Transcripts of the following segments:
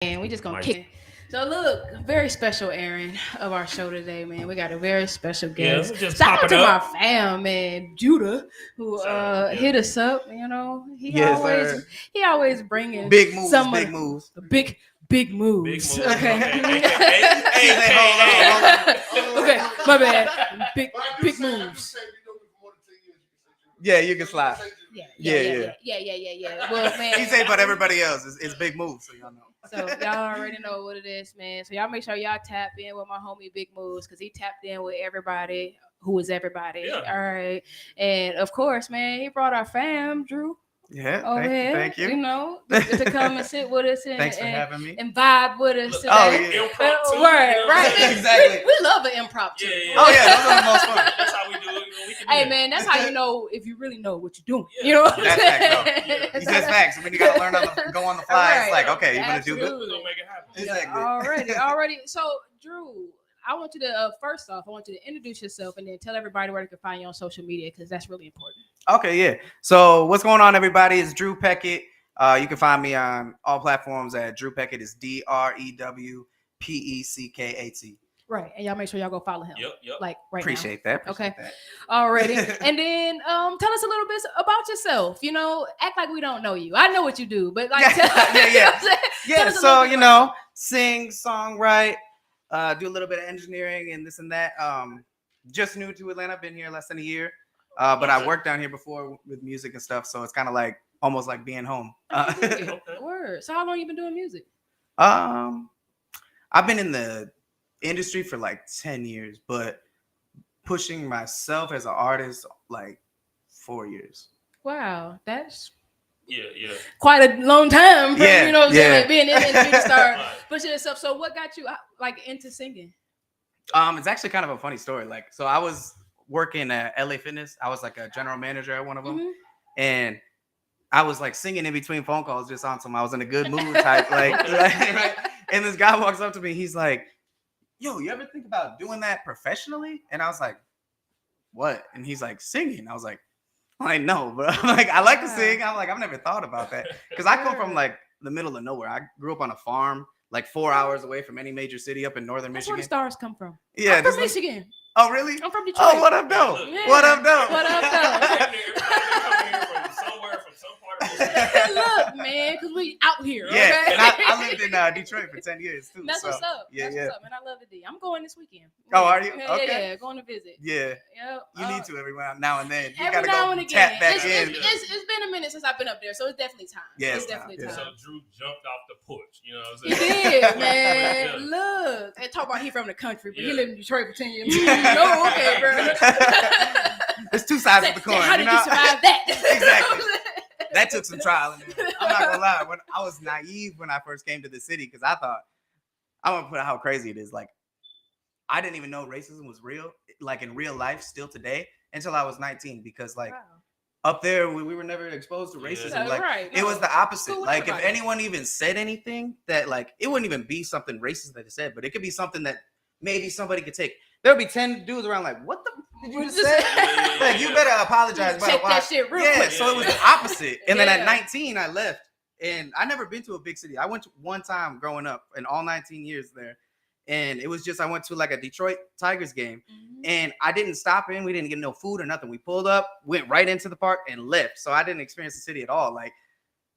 And we just gonna kick. So look, very special Aaron of our show today, man. We got a very special guest. just Shout pop out it to my up. fam, man, Judah, who hit us up. You know, he always bringing big moves, some big moves. big moves. Big moves. Okay. Hey, Okay, my bad. Big moves. Yeah, you can slide. Yeah. Well, man, He say, but everybody else is big moves, so y'all know. So y'all already know what it is, man. So y'all make sure y'all tap in with my homie Big Moves because he tapped in with everybody who is everybody. Yeah. All right. And of course, man, he brought our fam, Drew. Yeah, Over here, thank you. You know, to come and sit with us and, Thanks for having me. and vibe with us. Look, oh, today. yeah. Impromptu, Right. Exactly. We love an impromptu. Yeah. Oh, yeah, those are the most fun. That's how we do it. We can do Hey it. man, that's how you know if you really know what you're doing. Yeah. You know what I'm That's saying? facts, though. It's just facts. When you gotta learn go on the fly, Right. it's like, okay, you're gonna do Absolutely. good. We're gonna make it happen. Exactly. Already. So, Drew, I want you to first off, I want you to introduce yourself and then tell everybody where they can find you on social media because that's really important. Okay, yeah. So what's going on, everybody? It's Drew Peckett. You can find me on all platforms at Drew Peckett. It's DREWPECKAT. Right, and y'all make sure y'all go follow him. Yep. Like right Appreciate now. that. Okay. Already. And then tell us a little bit about yourself. You know, act like we don't know you. I know what you do, but like Yeah. Tell Yeah, us a so little bit about sing, songwrite, do a little bit of engineering and this and that. Just new to Atlanta, been here less than a year. But I worked down here before with music and stuff, so it's kind of like almost like being home. Okay. Word. So how long you been doing music? I've been in the industry for like 10 years, but pushing myself as an artist like 4 years. Wow, that's Yeah. quite a long time for Yeah, you know what I'm saying, yeah. like being in the industry to start Right. pushing yourself. So what got you like into singing? It's actually kind of a funny story. Like, so I was working at LA Fitness. I was like a general manager at one of them, and I was like singing in between phone calls just on some. I was in a good mood type, right? And this guy walks up to me. He's like, "Yo, you ever think about doing that professionally?" And I was like, "What?" And he's like, "Singing." I was like, no, but I'm like, I like to sing. I'm like, I've never thought about that because I come from like the middle of nowhere. I grew up on a farm, like 4 hours away from any major city up in northern That's Michigan. where the stars come from. Yeah, I'm from Michigan. Oh, really? I'm from Detroit. Oh, what up, though? Yeah. What up, though? What up, though? From some part of Michigan. Look, man, because we out here. Yeah, Okay? and I lived in Detroit for 10 years, too. That's so, what's up. Yeah, That's yeah. what's up, man. I love the D. I'm going this weekend. Oh, are you? Yeah, Okay. yeah, going to visit. Yeah. Yep. You need to every now and then. You Every got to now go and again. tap back in. It's been a minute since I've been up there, so it's definitely time. Yeah, it's it's definitely time. time. So Drew jumped off the porch. You know what I'm He saying? did, man. Yeah. Look, and talk about he from the country, but he Yeah. lived in Detroit for 10 years. No, okay, bro. There's two sides of the coin. How did you you know? survive that? Exactly. That took some trial and error. I'm not gonna lie. When I was naive when I first came to the city, because I thought I'm gonna put how crazy it is. Like, I didn't even know racism was real, like in real life, still today, until I was 19. Because like up there, we were never exposed to racism. Yeah, Like right, it was the opposite. Cool with Like if everybody. anyone even said anything that like it wouldn't even be something racist that they said, but it could be something that maybe somebody could take. There would be 10 dudes around like, what the did you just say? Like, you better apologize. Check that shit real quick. So it was the opposite. And then Yeah. at 19, I left. And I never been to a big city. I went to one time growing up in all 19 years there. And it was just, I went to like a Detroit Tigers game. And I didn't stop in. We didn't get no food or nothing. We pulled up, went right into the park and left. So I didn't experience the city at all. Like,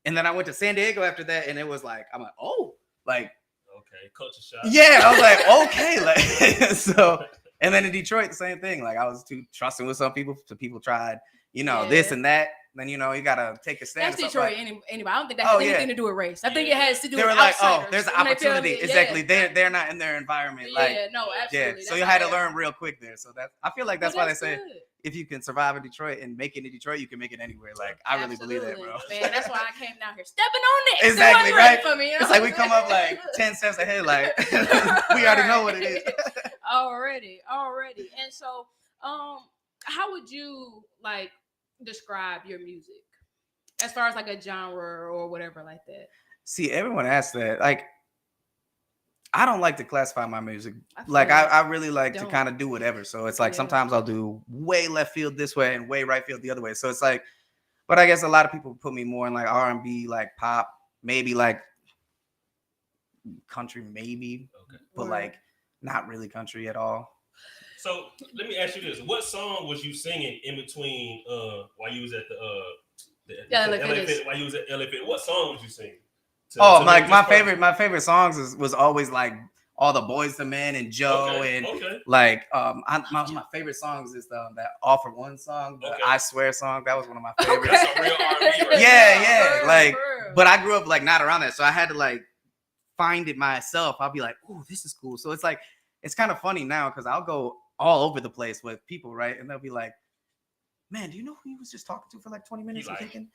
and then I went to San Diego after that. And it was like, I'm like, oh, like, Okay, culture shock. yeah, I was like, okay, like so. And then in Detroit, the same thing. Like I was too trusting with some people. Some people tried, this Yeah. and that. Then you gotta take a stand. That's or something Detroit like- anyway. I don't think that has Oh, anything yeah. to do with race. I think it has to do They with were like, outsiders. oh, there's an When they feel opportunity. that- Exactly. yeah. They're not in their environment. Yeah, Like, no, yeah. absolutely. So you had to learn real quick there. So I feel like that's why they say good. if you can survive in Detroit and make it in Detroit, you can make it anywhere. Like I really believe that, bro. Man, that's why I came down here stepping on it. Exactly, It wasn't ready right? For me, you know It's like we what I'm come up saying? like 10 steps ahead. Like we already know what it is. already. And so, how would you like describe your music as far as like a genre or whatever like that? See, everyone asks that. Like, I don't like to classify my music. I feel Like, like I really like to don't. kind of do whatever. So it's like Yeah. sometimes I'll do way left field this way and way right field the other way. So it's like, but I guess a lot of people put me more in like R&B, like pop, maybe like country maybe, Okay. but like not really country at all. So let me ask you this: what song was you singing in between while you was at while you was at LA Fit? What song was you singing? Like my favorite songs was always like all the Boys to Men and Joe and like my favorite songs is that All for One song, the I Swear song. That was one of my favorites. That's a real R&B, right? Yeah, like but I grew up like not around that, so I had to like find it myself. I'll be like, oh, this is cool. So it's like it's kind of funny now because I'll go all over the place with people, right? And they'll be like, man, do you know who you was just talking to for like 20 minutes? Right.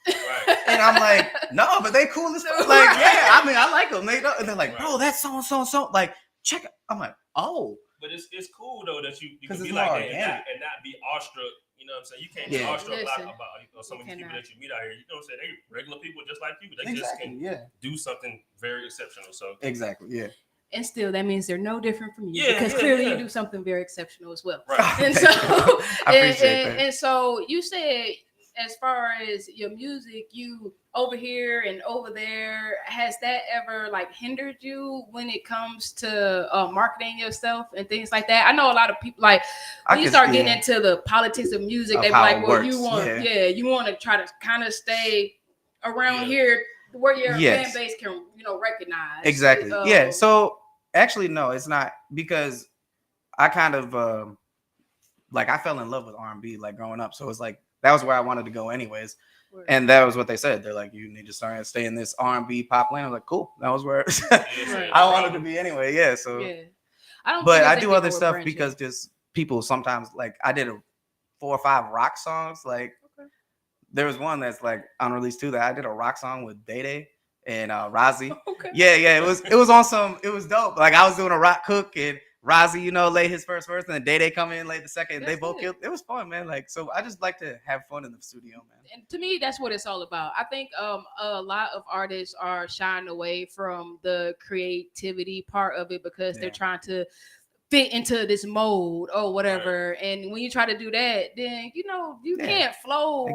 And I'm like, no, but they cool as fuck. Like, yeah, I mean, I like them. And they're like, bro, that's so. Like, check it. I'm like, oh. But it's cool though that you can be it's like more that organic. and not be awestruck. You know what I'm saying? You can't be awestruck about some of these people that you meet out here. You know what I'm saying? They regular people just like you. They just can do something very exceptional. So exactly, yeah. And still, that means they're no different from you because clearly you do something very exceptional as well. Right. And so, I appreciate that. And so you said, as far as your music, you over here and over there, has that ever like hindered you when it comes to marketing yourself and things like that? I know a lot of people like when you start getting into the politics of music, they be like, well, you want to try to kind of stay around here where your fan base can, recognize. Exactly. Yeah. So actually, no, it's not, because I kind of like I fell in love with R&B like growing up. So it's like that was where I wanted to go anyways. And that was what they said. They're like, you need to stay in this R&B pop lane. I was like, cool. That was where I wanted to be anyway. Yeah. So I do other stuff because just people sometimes, like I did 4 or 5 rock songs. Like there was one that's like unreleased too that I did a rock song with Day Day and Rozzy. Yeah. It was on some, it was dope. Like I was doing a rock hook and Rozzy, laid his first verse, and then Day Day come in, laid the second. They both killed. It was fun, man. Like, so I just like to have fun in the studio, man. And to me, that's what it's all about. I think a lot of artists are shying away from the creativity part of it because they're trying to fit into this mode or whatever. Right. And when you try to do that, then you can't flow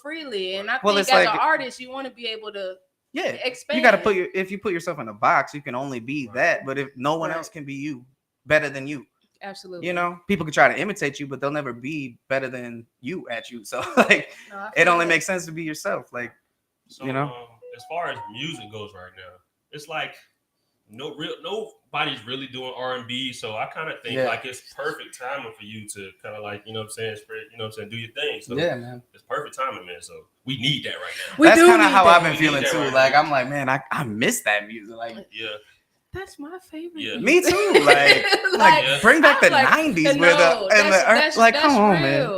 freely. And I think as an artist, you want to be able to expand. You got to if you put yourself in a box, you can only be that. But if no one else can be you, better than you. Absolutely. People can try to imitate you, but they'll never be better than you at you. So like it only makes sense to be yourself. Like, as far as music goes right now, it's like nobody's really doing R&B. So I kind of think like it's perfect timing for you to kind of like, spread, do your thing. So yeah, man. It's perfect timing, man. So we need that right now. That's kind of how I've been feeling too. Like I'm like, man, I miss that music. Like that's my favorite. Yeah. Me too. Like bring back the 90s where come on, man.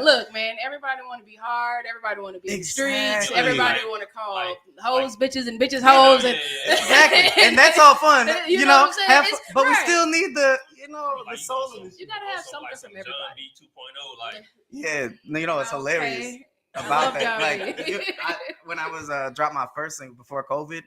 Look, man, everybody want to be hard. Everybody want to be in the streets. Everybody want to call hoes bitches and bitches hoes. Exactly. And that's all fun. You know, but we still need the, the soul of this. You got to have something from everybody. John B 2.0, like. It's hilarious about that. Like when I was dropped my first thing before COVID,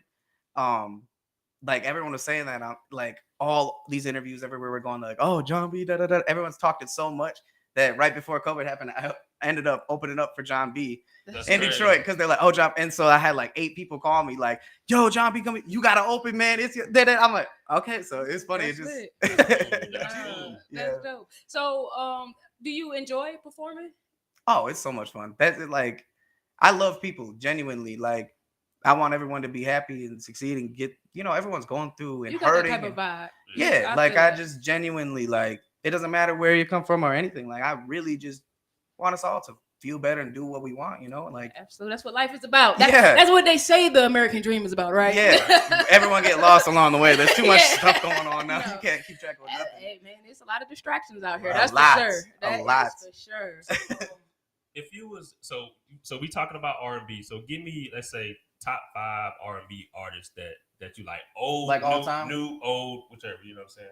like everyone was saying that, like all these interviews everywhere we're going, like, oh, John B, da da da. Everyone's talked it so much that right before COVID happened, I ended up opening up for John B in Detroit because they're like, oh, John. And so I had like 8 people call me like, yo, John B, come, you gotta open, man. It's your. I'm like, okay, so it's funny. That's dope. So, do you enjoy performing? Oh, it's so much fun. That's like, I love people genuinely. Like, I want everyone to be happy and succeed and get, everyone's going through and hurting. That type of vibe. Yeah, I just genuinely, like, it doesn't matter where you come from or anything. Like, I really just want us all to feel better and do what we want, like. Absolutely. That's what life is about. That's what they say the American dream is about, right? Yeah. Everyone get lost along the way. There's too much stuff going on now. You can't keep track of nothing. Hey, man, there's a lot of distractions out here. That's for sure. A lot. For sure. If you was, so we talking about R&B. So give me, let's say, top 5 R&B artists that you like, old, like all new, time, new, old, whichever. You know what I'm saying?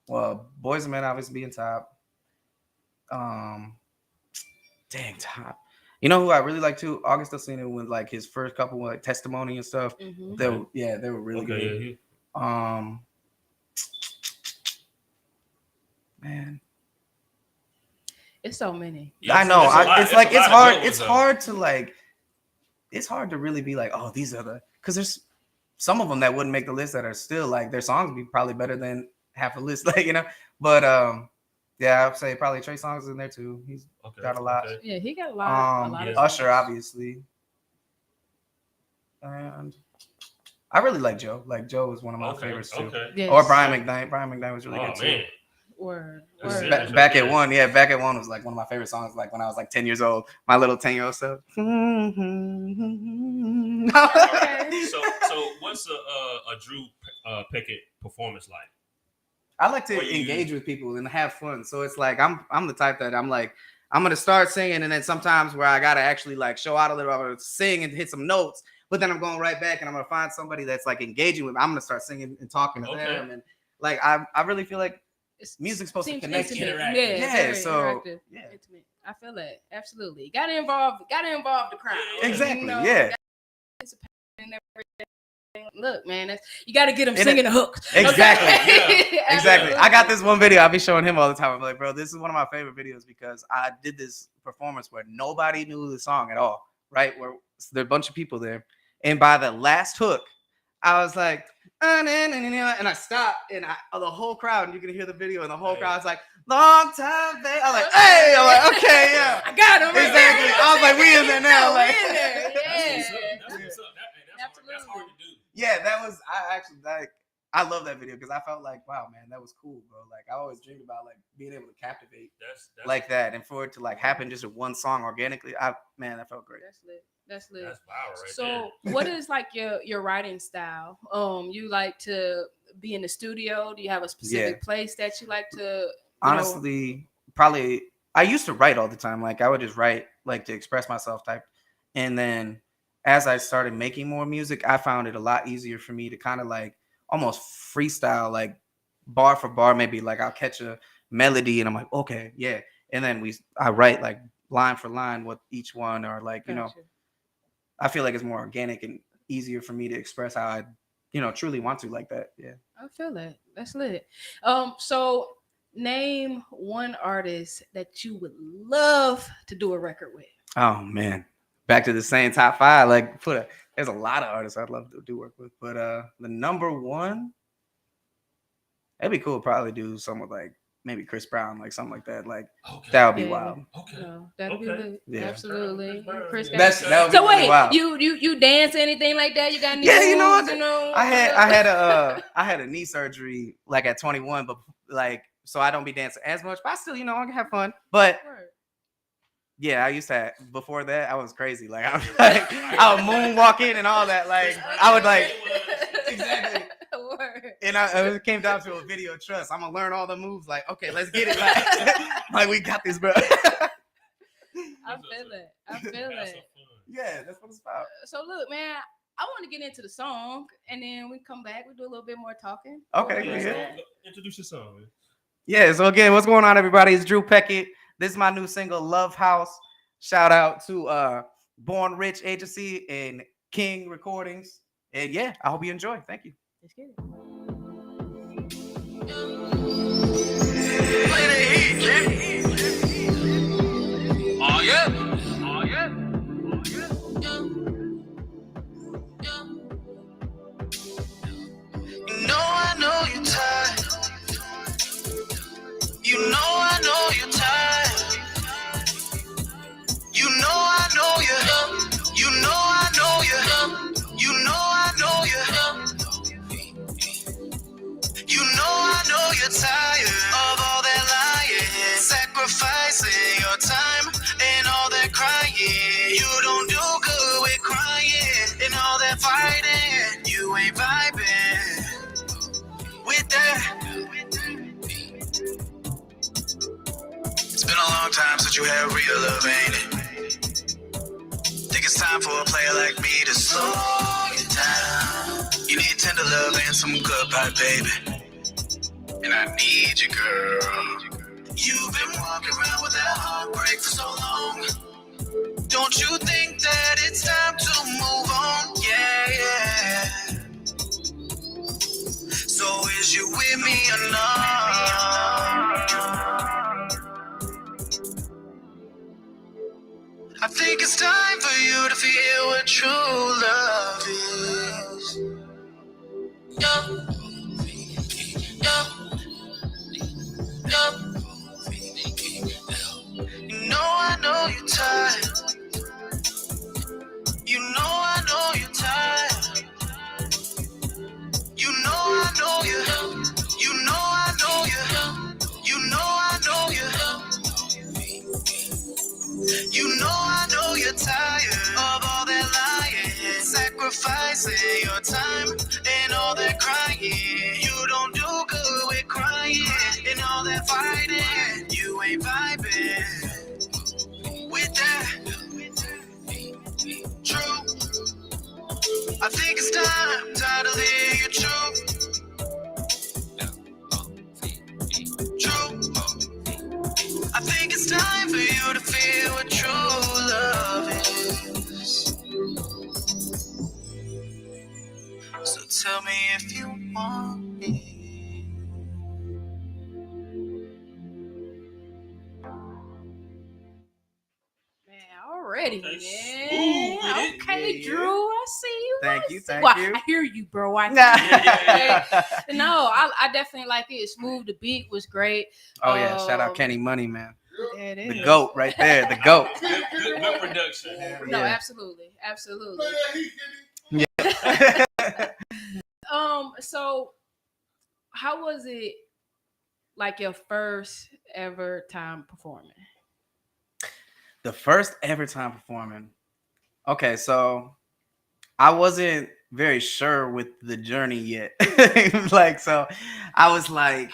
Well, Boys and Men obviously being top. Top. You know who I really like too? August Alsina, with like his first couple like Testimony and stuff. Mm-hmm. They were really good. Yeah. Man, it's so many. Yeah, I know. It's hard. It's hard to like. It's hard to really be like, oh, these are the, because there's some of them that wouldn't make the list that are still like their songs be probably better than half a list, like, you know. But yeah, I'd say probably Trey Songz is in there too. He's got a lot. Yeah, he got a lot. Of Usher, obviously. And I really like Joe. Like Joe is one of my favorites too. Yes. Or Brian McKnight. Brian McKnight was really good too. Man. Word. Back at One. Yeah, Back at One was like one of my favorite songs. Like when I was like 10 years old, my little 10-year-old self. So what's a Drew Peckett performance like? I like to engage with people and have fun. So it's like I'm the type that I'm like, I'm gonna start singing, and then sometimes where I gotta actually like show out a little, I'm gonna sing and hit some notes, but then I'm going right back and I'm gonna find somebody that's like engaging with me. I'm gonna start singing and talking to them, and like I really feel like music's supposed to connect you. Yeah. So yeah, intimate. I feel that absolutely. Gotta involve the crowd. Exactly. You know? Yeah. Look, man, you got to get them singing the hooks. Exactly. Okay? Yeah. Exactly. I got this one video. I'll be showing him all the time. I'm like, bro, this is one of my favorite videos because I did this performance where nobody knew the song at all, right? Where there are a bunch of people there. And by the last hook, I was like, and I stopped, and the whole crowd, and you can hear the video, and the whole crowd's like, long time, babe. I'm like, hey, I'm like, okay, yeah. I got him. Exactly. I was like, we in there now. Like, we in there. Yeah. That's hard to do. Yeah, that was, I actually, like, I love that video because I felt like, wow, man, that was cool, bro. Like, I always dreamed about, like, being able to captivate like that. And for it to, like, happen just with one song organically, man, that felt great. That's lit. That's power right so, what is, like, your writing style? You like to be in the studio? Do you have a specific place that you like to, honestly, probably, I used to write all the time. Like, I would just write, like, to express myself type. And then as I started making more music, I found it a lot easier for me to kind of like almost freestyle, like bar for bar, maybe like I'll catch a melody and I'm like, okay, yeah. And then I write like line for line with each one, or like, you know, I feel like it's more organic and easier for me to express how I, truly want to, like that. Yeah. I feel that. That's lit. So name one artist that you would love to do a record with. Oh man. Back to the same top 5, like there's a lot of artists I'd love to do work with, but the number one, it'd be cool to probably do something with like maybe Chris Brown, like something like that. Like that would be wild. Okay, no, that'd be lit. Yeah. Absolutely. Chris. So wait, wild. You dance anything like that? You got any? Yeah, I had a knee surgery like at 21, but like so I don't be dancing as much, but I still I can have fun, but. Yeah, I used to. Before that, I was crazy. Like I would moonwalking and all that. Like I would like exactly. And it came down to a video trust. I'm gonna learn all the moves. Like okay, let's get it. Like we got this, bro. I feel it. Yeah, that's what it's about. So look, man, I want to get into the song, and then we come back. We do a little bit more talking. Okay. Yeah. Introduce your song, man. Yeah. So again, what's going on, everybody? It's Drew Peckett. This is my new single, Love House. Shout out to Born Rich Agency and King Recordings. And yeah, I hope you enjoy. Thank you. Let's get it. Oh yeah. I know you're tired. You know I know you're tired. You know I know you. You know I know you. You know I know you. You know I know you're tired of all that lying, sacrificing your time and all that crying. You don't do good with crying and all that fighting. You ain't vibing with that. It's been a long time since you had real love, ain't it? Think it's time for a player like me to slow you down. You need tender love and some good pipe, baby. And I need you, girl. You've been walking around with that heartbreak for so long. Don't you think that it's time to move on? Yeah. So is you with me or not? I think it's time for you to feel what true love is. fights and your time and all that crying. You don't do good with crying and all that fighting. You ain't vibing with that. True. I think it's time to live your truth. True. I think it's time for you to feel what true love is. So tell me if you want me. Already, man. Okay, Yeah. Drew, I see you. Thank you. I hear you, bro. I No, I definitely like it. Smooth. The beat was great. Oh yeah, shout out Kenny Money, man. There it is. The GOAT right there. The GOAT. Good production. No, Yeah. absolutely. Yeah. So how was it like your first ever time performing? The first ever time performing. Okay, so I wasn't very sure with the journey yet. So I was like,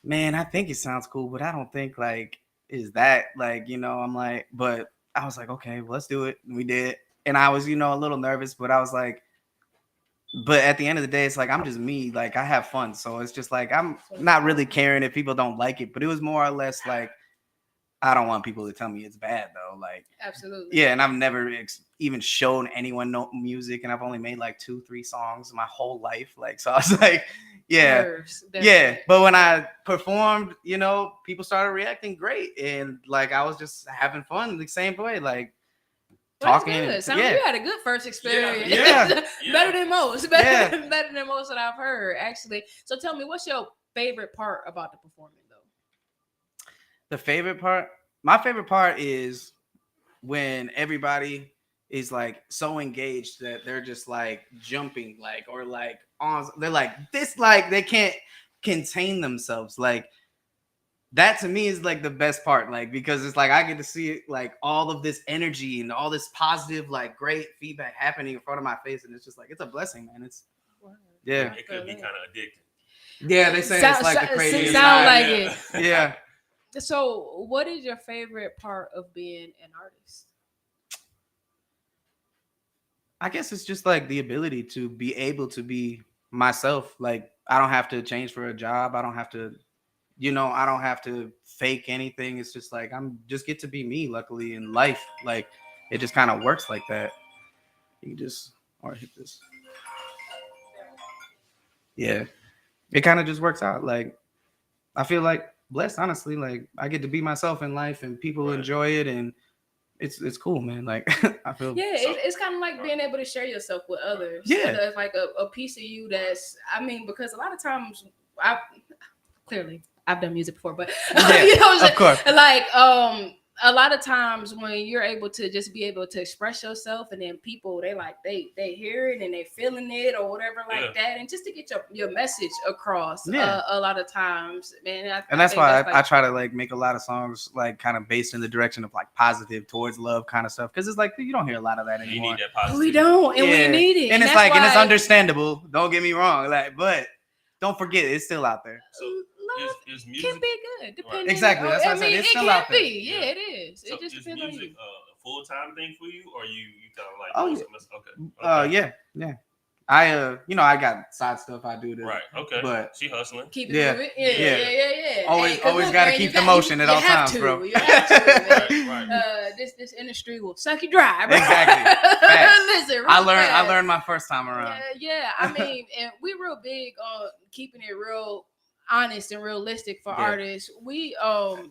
man, I think it sounds cool, but I don't think is that I'm like, but I was like, okay, well, let's do it. And we did. And I was, a little nervous, but I was like, but at the end of the day, it's like, I'm just me. Like, I have fun. So it's just like, I'm not really caring if people don't like it, but it was more or less like, I don't want people to tell me it's bad though. Like, absolutely. Yeah. And I've never even shown anyone music, and I've only made 2-3 songs my whole life. So I was like, yeah. Nerves, yeah. But when I performed, people started reacting great. And I was just having fun the same way. Talking. Good. Sounds like you had a good first experience. Yeah. Better than most. Better than most that I've heard, actually. So tell me, what's your favorite part about the performance, though? The favorite part? My favorite part is when everybody is so engaged that they're just jumping, or on. They're this, they can't contain themselves. That to me is the best part, because it's I get to see it, all of this energy and all this positive, great feedback happening in front of my face, and it's just it's a blessing, man. It's yeah. It could be kind of addicting. Yeah, they say it's the craziest. Sound like it. Yeah. So, what is your favorite part of being an artist? I guess it's just the ability to be able to be myself. I don't have to change for a job. I don't have to. I don't have to fake anything. It's just I'm just get to be me, luckily, in life. It just kind of works like that. You can just hit this. Yeah. It kind of just works out. I feel blessed, honestly. I get to be myself in life, and people enjoy it, and it's cool, man. I feel it's kind of like being able to share yourself with others. Yeah. There's a piece of you that's, because a lot of times I've done music before, but of course. A lot of times when you're able to just be able to express yourself, and then people they hear it and they feeling it or whatever that, and just to get your message across. A lot of times, man. That's why I try to make a lot of songs kind of based in the direction of positive towards love kind of stuff, because it's you don't hear a lot of that anymore. You need that positive. We don't, and we need it, and it's and it's understandable. Don't get me wrong, but don't forget it's still out there. So is music can be good, depending. Exactly. That's what I said. It's still out there. Yeah, it is. So it just depends music, on you. a full-time thing for you, or you kind of okay. Yeah. I I got side stuff I do. Right. Okay. But she hustling. Keep it moving. Yeah. Always got to keep the motion at all times, bro. You have to, right. This industry will suck you dry, bro. Exactly. Listen, I learned my first time around. Yeah. I mean, and we real big on keeping it real honest and realistic for artists. We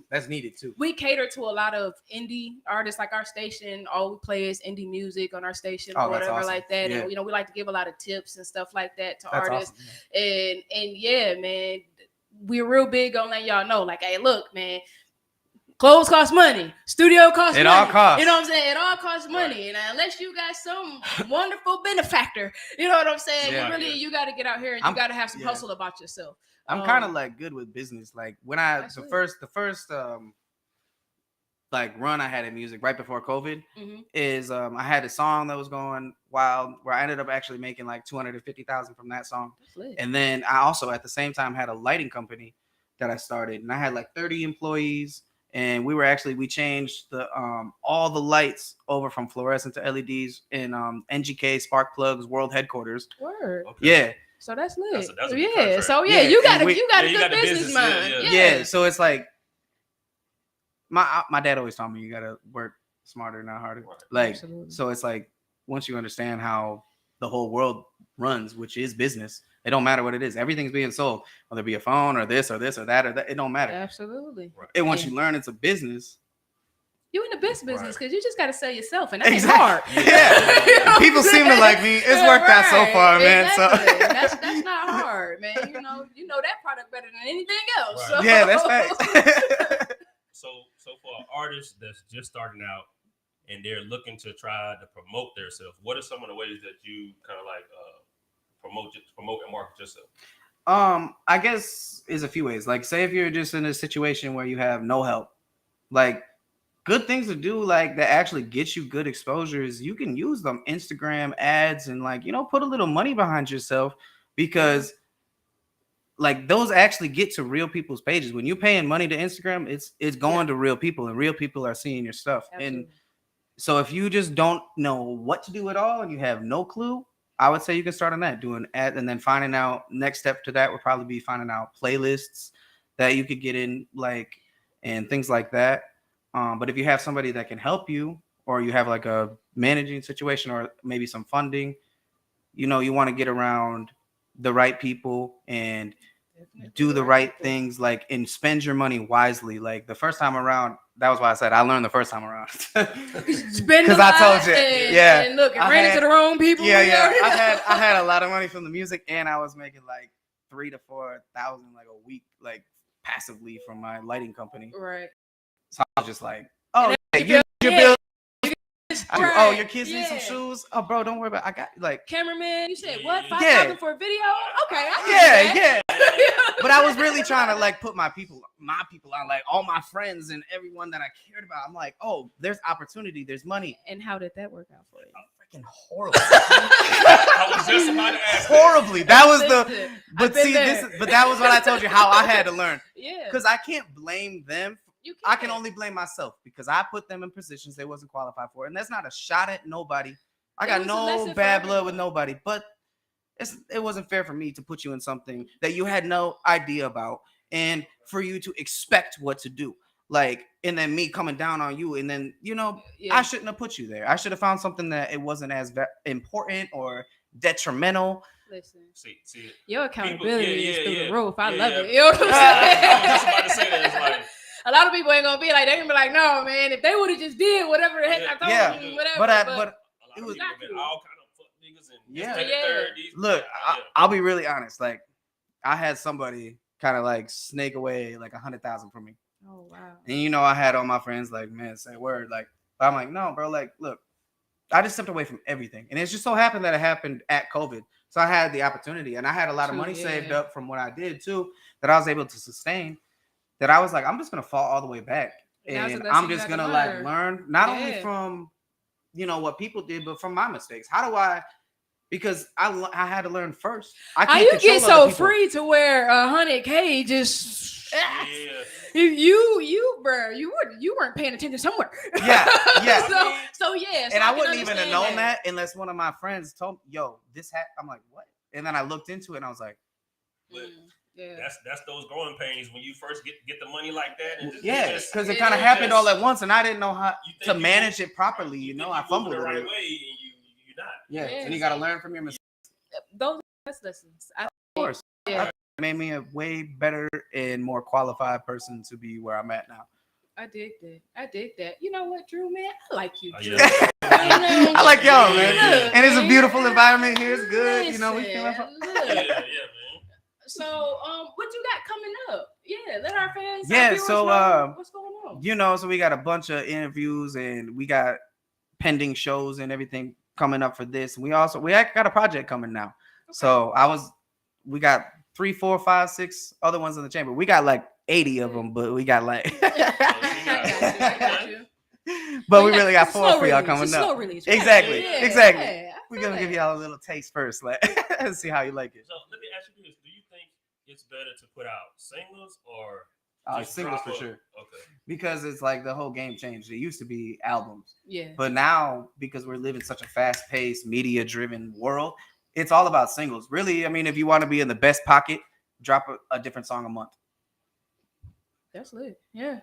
that's needed too. We cater to a lot of indie artists. Our station, all we play is indie music on our station or whatever awesome. Like that. Yeah. And we like to give a lot of tips and stuff like that to artists. Awesome. And yeah, man, we're real big on letting y'all know, hey, look, man, clothes cost money. Studio costs money. It all costs. You know what I'm saying? It all costs money. And unless you got some wonderful benefactor, you know what I'm saying? You got to get out here and you got to have some hustle about yourself. I'm kind of good with business. When I the first like run I had in music right before COVID is I had a song that was going wild where I ended up actually making like $250,000 from that song. And then I also at the same time had a lighting company that I started, and I had like 30 employees, and we changed the all the lights over from fluorescent to LEDs in NGK Spark Plugs World Headquarters. Word. Okay. Yeah. So that's lit. That's a yeah. So you got a good business mind. Yeah. So it's like my dad always told me you gotta work smarter, not harder. Like Absolutely. So it's like once you understand how the whole world runs, which is business, it don't matter what it is. Everything's being sold, whether it be a phone or this or that or that. It don't matter. Absolutely. And once you learn it's a business. You in the business because you just got to sell yourself, and that's hard. Yeah, you know people seem to like me. It's worked out so far, man. Exactly. So that's not hard, man. You know that product better than anything else. Right. So. Yeah, that's right. So for an artist that's just starting out and they're looking to try to promote themselves, what are some of the ways that you kind of like promote and market yourself? I guess is a few ways. Like, say if you're just in a situation where you have no help, like. Good things to do, like that actually get you good exposures. You can use them Instagram ads and like, put a little money behind yourself because like those actually get to real people's pages. When you're paying money to Instagram, it's going to real people and real people are seeing your stuff. Absolutely. And so if you just don't know what to do at all and you have no clue, I would say you can start on that, doing ads, and then finding out next step to that would probably be finding out playlists that you could get in, like, and things like that. But if you have somebody that can help you, or you have like a managing situation or maybe some funding, you want to get around the right people and do the right things, like, and spend your money wisely. Like the first time around, that was why I said I learned the first time around. Because I told you, and look, it ran into the wrong people. Yeah. I had a lot of money from the music, and I was making like $3,000 to $4,000 like a week, like passively from my lighting company. Right. So I was just like, oh, your bill. Oh, your kids need some shoes. Oh, bro, don't worry about it. I got like cameraman. You said what? $5,000 for a video? Okay, yeah. But I was really trying to like put my people on, like all my friends and everyone that I cared about. I'm like, oh, there's opportunity, there's money. And how did that work out for you? Freaking horrible. I was just about to ask. Horribly. That was but that was what I told you how I had to learn. Yeah. Because I can't blame them. I can only blame myself because I put them in positions they wasn't qualified for. And that's not a shot at nobody. I got no bad blood with nobody, but it wasn't fair for me to put you in something that you had no idea about and for you to expect what to do. Like, and then me coming down on you, and then, I shouldn't have put you there. I should have found something that it wasn't as important or detrimental. Listen, see, your accountability is through the roof. I love it. You know what I'm saying? I was just about to say that. It's like, a lot of people ain't gonna be like, they're gonna be like, no, man, if they would have just did whatever the heck I told them, whatever. But it was all kind of fuck niggas and Look, I'll be really honest. Like, I had somebody kind of like snake away like $100,000 from me. Oh wow. And I had all my friends like, man, say word. Like, I'm like, no, bro. Like, look, I just stepped away from everything, and it just so happened that it happened at COVID. So I had the opportunity, and I had a lot of money saved up from what I did too that I was able to sustain. That I was like, I'm just gonna fall all the way back, and I'm just gonna like learn not only from what people did, but from my mistakes. How do I? Because I had to learn first. I can't. How you get so free to where $100K just? You weren't paying attention somewhere. Yeah. So and I wouldn't even have known that unless one of my friends told me, "Yo, this hat." I'm like, what? And then I looked into it, and I was like, yeah. That's those growing pains when you first get the money like that. And because it kind of happened all at once, and I didn't know how to manage it properly. I fumbled the right it. way, and you're not. Yeah, and you got to learn from your mistakes. Those lessons, of course. It made me a way better and more qualified person to be where I'm at now. I dig that. You know what, Drew, man? I like you, Drew. I like y'all, man. And it's a beautiful environment here. It's good. We feel like man. So, what you got coming up? Yeah, let our fans. know what's going on. So we got a bunch of interviews, and we got pending shows and everything coming up for this. We got a project coming now. Okay. So we got 3, 4, 5, 6 other ones in the chamber. We got like 80 of them, but we got like. I got you. But Well, we yeah, really got it's 4 for y'all release, coming it's up. slow release. Exactly, Yeah, exactly. yeah, I We're feel gonna give that. y'all a little taste first, like see how you like it. So let me ask you this: do you think it's better to put out singles or just Singles drop for sure, Okay. because it's like the whole game changed. It used to be albums, Yeah. but now because we're living such a fast-paced, media-driven world, it's all about singles. Really, I mean, if you want to be in the best pocket, drop a different song a month, That's lit. Yeah.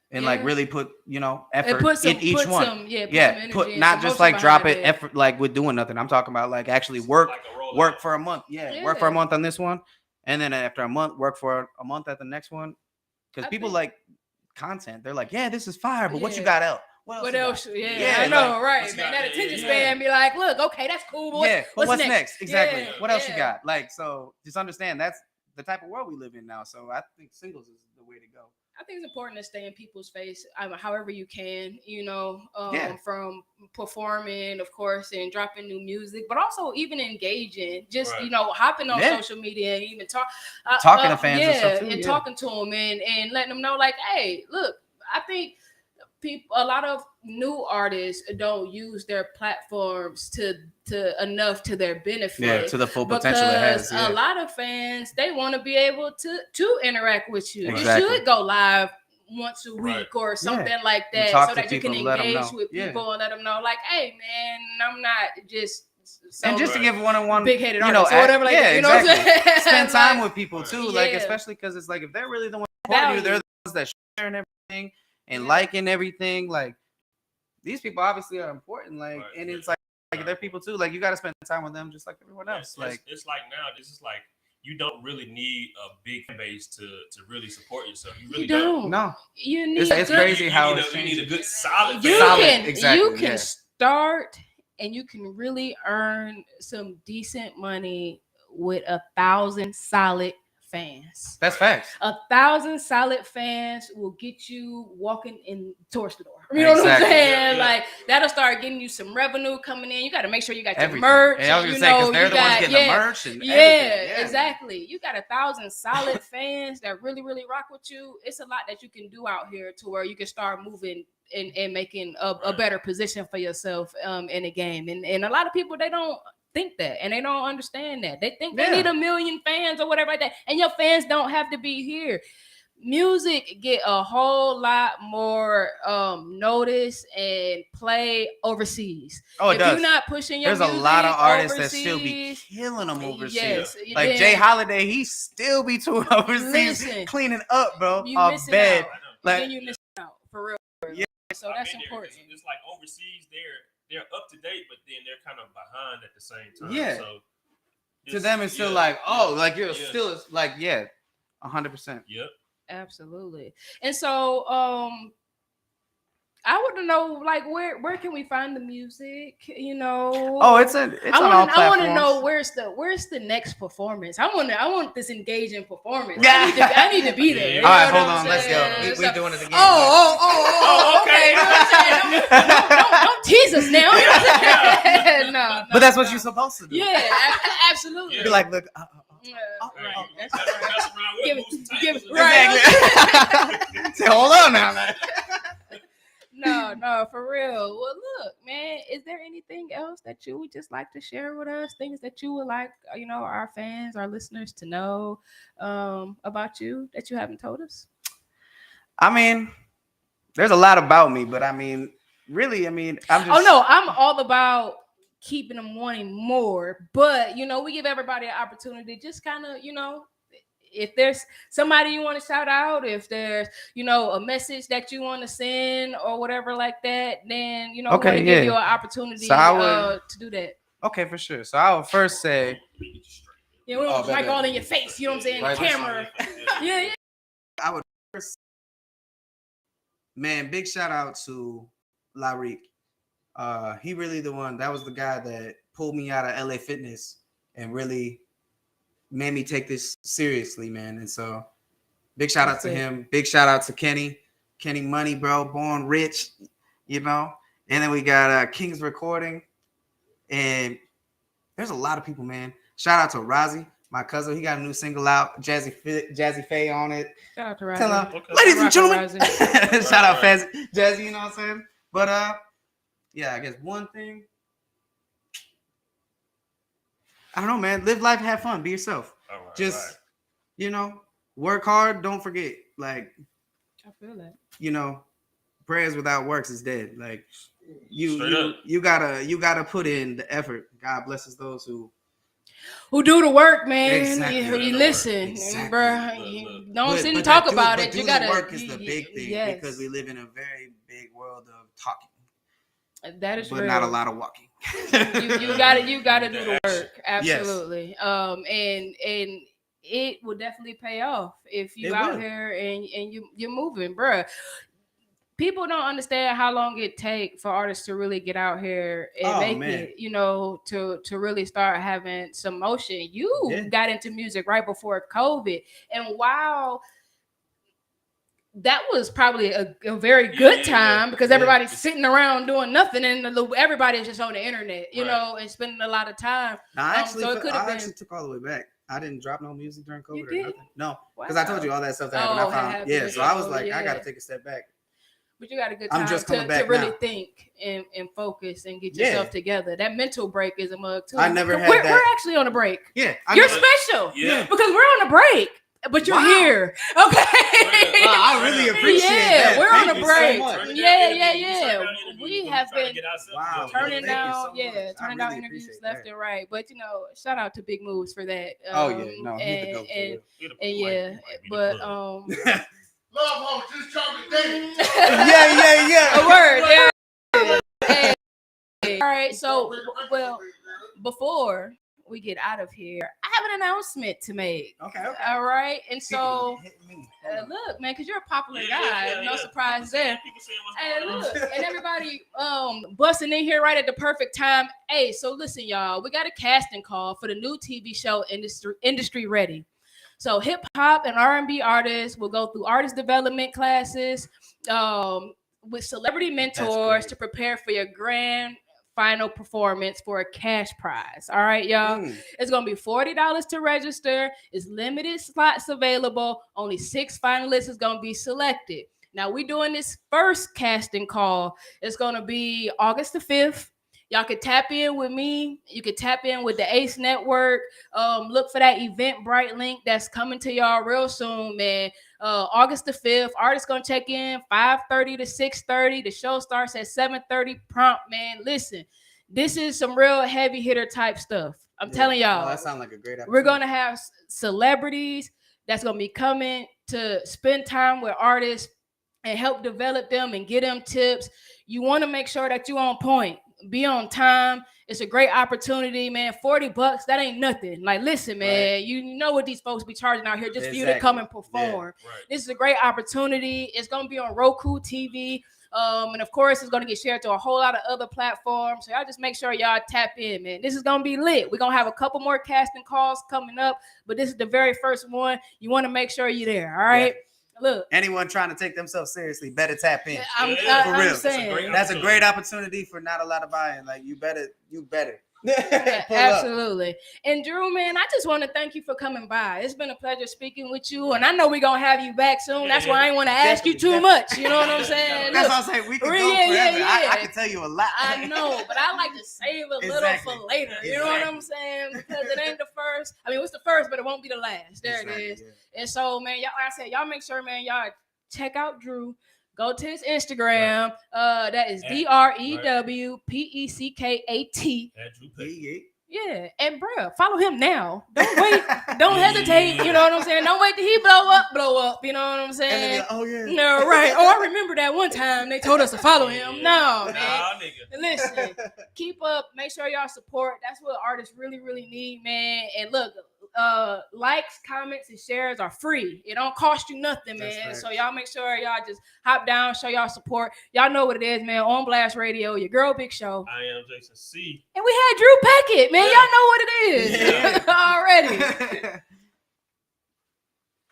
and like Yeah. really put And effort put some, in each one. Some, yeah, put Yeah, some energy put and not some just motion like drop behind it effort like with doing nothing. I'm talking about like actually work Like a rollout. work for a month. Yeah, work for a Yeah. month on this one, and then after a month, work for a month at the next one. Because I people think- like content. They're like, yeah, this is fire, but what you Yeah. got out? What you got? else? Yeah, Yeah, I know, like, right, what's man. got That that- attention yeah. span be like, look, okay, that's cool, but Yeah, but what's next? Exactly. Yeah, What else you yeah. got? Like, so just understand that's the type of world we live in now. So I think singles is the way to go. I think it's important to stay in people's face, however you can, Yeah. from performing, of course, and dropping new music, but also even engaging, just, Right. Hopping on Yeah. social media and even talking to fans and stuff too, and yeah. talking to them and letting them know, like, hey, look, I think a lot of new artists don't use their platforms to enough to their benefit. Yeah, to the full potential it Because has. Yeah. a lot of fans, they want to be able to interact with you. Exactly. You should go live once a week Right. or something like You that, talk so to that you people can and let 'em engage know. with Yeah. people and let them know, like, hey, man, I'm not just And just to Right. give one-on-one, big-headed you know, artist or whatever, like yeah, that. You know what I'm exactly. saying? Spend time Like, with people Right. too, like Yeah. especially because it's like if they're really the ones supporting you, they're value. the ones that sharing everything and Yeah. liking everything. Like these people obviously are important, like, Right. and it's like they're people too. Like you got to spend time with them just like everyone else. Like it's like now, this is like you don't really need a big fan base to really support yourself. You really You don't. no, You need it's good- crazy how you need, it's you need a changing. good solid you fan Solid, base. can exactly, you can yeah. start and you can really earn some decent money with 1,000 solid fans. That's facts. 1,000 solid fans will get you walking in towards the door. You know what I'm Exactly. saying? Yeah, yeah. Like that'll start getting you some revenue coming in. You got to make sure you got your Everything. merch. And I was you gonna say because know, they're you the ones got- getting yeah, the merch and yeah, everything. Yeah, exactly. You got 1,000 solid fans that really, really rock with you. It's a lot that you can do out here to where you can start moving and making a Right. better position for yourself in the game. And a lot of people, they don't think that and they don't understand that. They think they Yeah. need 1 million fans or whatever like that. And your fans don't have to be here. Music get a whole lot more notice and play overseas. Oh, it if does. you're not pushing your There's a lot of music artists that still be overseas, killing them overseas. yes, Like then Jay Holiday, he still be touring overseas, Listen, cleaning up, bro. you Off missing bed. out. I know. Like, Then you missing out for real. Yeah. So I've that's been there. important. It's like overseas, they're up to date, but then they're kind of behind at the same time. Yeah. So to them, it's still yeah, like, oh, yeah, like you're yeah. still like, yeah, 100%. Yep. Absolutely. And so I want to know, like, where can we find the music? Oh, it's on all I want platforms. to know where's the next performance. I want this engaging performance. Yeah. I need to be there. All All right, You know hold what on, I'm let's go. saying? We So- doing it again. Oh, okay. okay. You know what I'm saying? Don't tease us now. You know what I'm saying? No, But that's what no. you're supposed to do. Yeah, absolutely. Be like, look. Yeah, Right. right. You That's better right. mess around with Give it, it- lose some give tables it- and right. everything. Say, hold on now, man. No, for real. Well, look, man, is there anything else that you would just like to share with us? Things that you would like, our fans, our listeners to know about you that you haven't told us? I mean, there's a lot about me, but I mean, really, I'm just. Oh no, I'm all about keeping them wanting more, but we give everybody an opportunity. Just kind of, if there's somebody you want to shout out, if there's a message that you want to send or whatever like that, then we want Okay, to give yeah. you an opportunity So I would- to do that. Okay, for sure. So I would first say, We don't Oh, want the mic bet. all in your face. You know what I'm saying? Right, The camera. Yeah. man, big shout out to Larik. He really the one. That was the guy that pulled me out of LA Fitness and really made me take this seriously, man. And so, big shout out That's to it. him. Big shout out to Kenny Money, bro. Born rich, And then we got King's Recording, and there's a lot of people, man. Shout out to Rozzy, My cousin, he got a new single out, Jazzy Faye on it. Shout out to Tell Rising. her, Okay. ladies and Rock gentlemen, Rising. shout out Right. Jazzy, you know what I'm saying? But yeah, I guess one thing. I don't know, man. Live life, have fun, be yourself. All right, Just right. you know, work hard. Don't forget, like I feel that. you know, prayers without works is dead. Like Straight up. you gotta put in the effort. God blesses those who Who do the work, man? Exactly. You listen, Exactly. bro. Look. Don't sit and but talk that about but it. You doing gotta the work is the big thing yes. because we live in a very big world of talking, That is but real. not a lot of walking. You gotta do the Action. work. Absolutely. And it will definitely pay off if you It out will. here and you're moving, bruh. People don't understand how long it takes for artists to really get out here and Oh, make man. it, you know, to really start having some motion. You Yeah. got into music right before COVID. And while that was probably a very good Yeah. time because Yeah. everybody's sitting around doing nothing and everybody's just on the internet, you Right. know, and spending a lot of time. No, I actually, so it could've I been- actually took all the way back. I didn't drop no music during COVID You or did? nothing. No, because I told you all that stuff that happened. Oh, I found, happened. yeah. So I was Oh, like, I yeah. got to take a step back. But you got a good I'm time just to coming back really now. think and focus and get Yeah. yourself together. That mental break is a mug too. I never had we're, that. We're actually on a break. Yeah, You're know. special. Yeah. Because we're on a break, but you're Wow. here. Okay. Wow, I really appreciate Yeah, that. we're Thank on a you break. So much. Turning Yeah, down yeah, interviews, yeah. turning down interviews, We but have trying to been get ourselves Wow. going. turning Thank you down, so much. turning I down really interviews appreciate left that. and right. But you know, shout out to Big Moves for that. Oh yeah, no, he's the and, goat. for and, real. Get a and mic, yeah, might be the but plug. Love Home, just chocolate dating. yeah. a word. Yeah. Hey. All right, so well, before we get out of here, I have an announcement to make. Okay. All right, and so Hit me. look, man, because you're a popular Yeah, guy, yeah, no yeah. surprise there. People saying what's And going on. look, and everybody busting in here right at the perfect time. Hey, so listen, y'all, we got a casting call for the new TV show Industry Ready. So hip hop and R&B artists will go through artist development classes with celebrity mentors great. to prepare for your grand final performance for a cash prize. All right, y'all. Mm. It's gonna be $40 to register. It's limited slots available. Only 6 finalists is gonna be selected. Now we doing this first casting call. It's gonna be August the 5th. Y'all can tap in with me. You can tap in with the Ace Network. Look for that Eventbrite link that's coming to y'all real soon, man. August the 5th. Artists gonna check in 5:30 to 6:30. The show starts at 7:30 prompt, man. Listen, this is some real heavy hitter type stuff. I'm telling y'all. Oh, that sounds like a great. We're gonna have celebrities that's gonna be coming to spend time with artists and help develop them and get them tips. You want to make sure that you're on point, be on time. It's a great opportunity, man. $40, that ain't nothing. Like, listen, man, Right. you know what these folks be charging out here just for you to Exactly. come and perform. Right. This is a great opportunity. It's gonna be on Roku TV. And of course, it's gonna get shared to a whole lot of other platforms. So y'all just make sure y'all tap in, man. This is gonna be lit. We're gonna have a couple more casting calls coming up, but this is the very first one. You want to make sure you're there. All right. Look, Anyone trying to take themselves seriously better tap in. I'm, Yeah, for I'm real. That's a saying. great That's a great opportunity for not a lot of buying. Like you better. Pull up. Absolutely. And Drew, man, I just want to thank you for coming by. It's been a pleasure speaking with you, and I know we're gonna have you back soon. That's why I ain't want to ask you too Definitely. much. You know what I'm saying? That's Look, what I'm saying. We can go Yeah, yeah, forever. yeah. I can tell you a lot. I know, but I like to save a little Exactly. for later. You know what Exactly. I'm saying? Because it ain't the first. I mean, it's the first, but it won't be the last. There Exactly, it is. yeah. And so, man, y'all, like I said, y'all make sure, man, y'all check out Drew. Go to his Instagram. That is DREWPECKAT. Andrew Yeah, Peck. yeah. Yeah, and bruh, follow him now. Don't wait. Don't hesitate. You know what I'm saying? Don't wait till he blow up. You know what I'm And then saying? like, oh yeah. No, right. Oh, I remember that one time they told us to follow him. No, man. Nah, nigga. Listen, keep up. Make sure y'all support. That's what artists really, really need, man. And look, likes, comments, and shares are free. It don't cost you nothing, That's man. right. So y'all make sure y'all just hop down, show y'all support. Y'all know what it is, man. On Blast Radio, your girl Big Show. I am Jason C. And we had Drew Peckett, man. Yeah. Y'all know what it is Yeah. already.